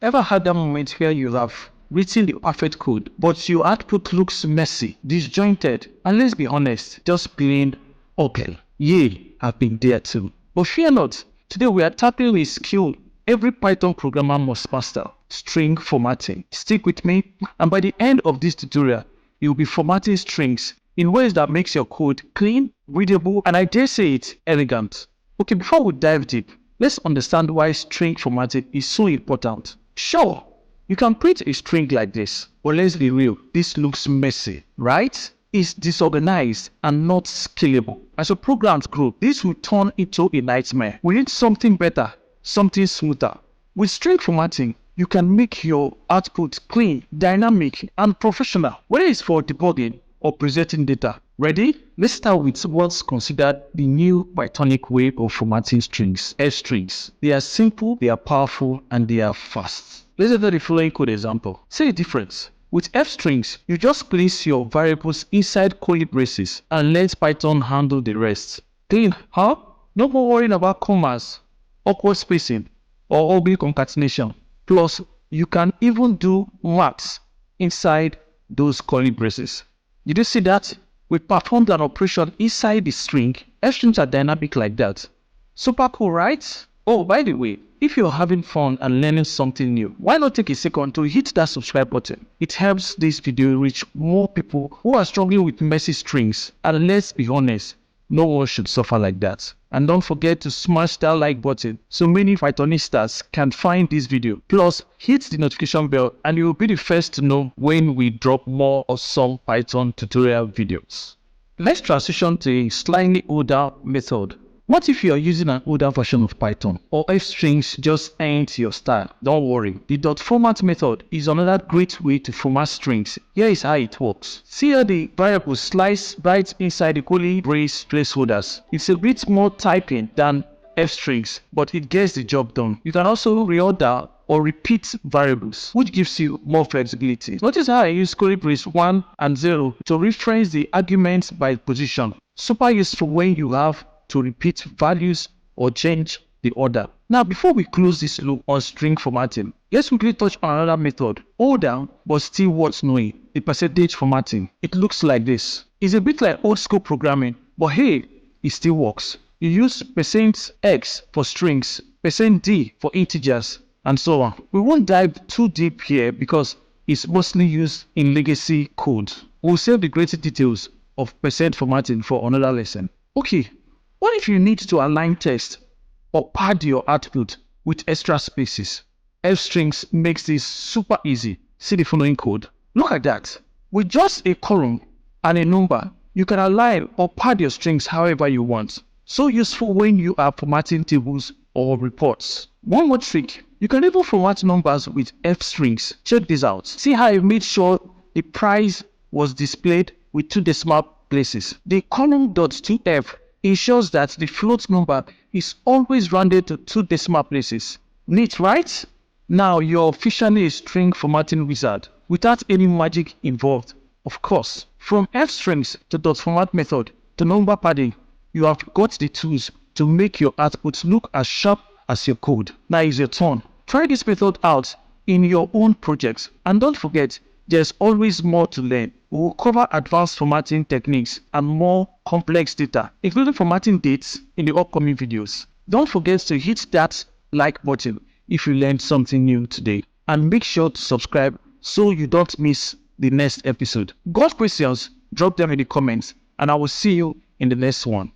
Ever had that moment where you have written the perfect code, but your output looks messy, disjointed, and let's be honest, just plain ugly? Yeah, I've been there too. But fear not, today we are tackling a skill every Python programmer must master: string formatting. Stick with me, and by the end of this tutorial, you'll be formatting strings in ways that makes your code clean, readable, and I dare say it, elegant. Okay, before we dive deep, let's understand why string formatting is so important. Sure, you can print a string like this, but let's be real, this looks messy, right? It's disorganized and not scalable. As your programs grow, this will turn into a nightmare. We need something better, something smoother. With string formatting, you can make your output clean, dynamic, and professional, whether it's for debugging or presenting data. Ready? Let's start with what's considered the new Pythonic way of formatting strings: F strings. They are simple, they are powerful, and they are fast. Let's enter the following code example. Say the difference. With F strings, you just place your variables inside curly braces and let Python handle the rest. Clean, huh? No more worrying about commas, awkward spacing, or ugly concatenation. Plus, you can even do maths inside those curly braces. Did you see that? We performed an operation inside the string. F strings are dynamic like that. Super cool, right? Oh, by the way, if you're having fun and learning something new, why not take a second to hit that subscribe button? It helps this video reach more people who are struggling with messy strings. And let's be honest, no one should suffer like that. And don't forget to smash that like button so many Pythonistas can find this video. Plus, hit the notification bell and you will be the first to know when we drop more awesome Python tutorial videos. Let's transition to a slightly older method. What if you are using an older version of Python, or F strings just ain't your style? Don't worry, the .format method is another great way to format strings. Here is how it works. See how the variables slice right inside the curly brace placeholders. It's a bit more typing than F strings, but it gets the job done. You can also reorder or repeat variables, which gives you more flexibility. Notice how I use curly brace 1 and 0 to reference the arguments by position. Super useful when you have to repeat values or change the order. Now, before we close this loop on string formatting, let's quickly touch on another method, older but still worth knowing: the percentage formatting. It looks like this. It's a bit like old school programming, but hey, it still works. You use %x for strings, %d for integers, and so on. We won't dive too deep here because it's mostly used in legacy code. We'll save the greater details of % formatting for another lesson. Okay, what if you need to align text or pad your output with extra spaces? F strings makes this super easy. See the following code. Look at that. With just a column and a number, you can align or pad your strings however you want. So useful when you are formatting tables or reports. One more trick, you can even format numbers with F strings. Check this out. See how I made sure the price was displayed with 2 decimal places. The column.2f ensures that the float number is always rounded to 2 decimal places. Neat, right? Now you're officially a string formatting wizard without any magic involved. Of course, from F strings to .format method to number padding, you have got the tools to make your output look as sharp as your code. Now is your turn. Try this method out in your own projects, and don't forget, there's always more to learn. We will cover advanced formatting techniques and more complex data, including formatting dates, in the upcoming videos. Don't forget to hit that like button if you learned something new today, and make sure to subscribe so you don't miss the next episode. Got questions? Drop them in the comments, and I will see you in the next one.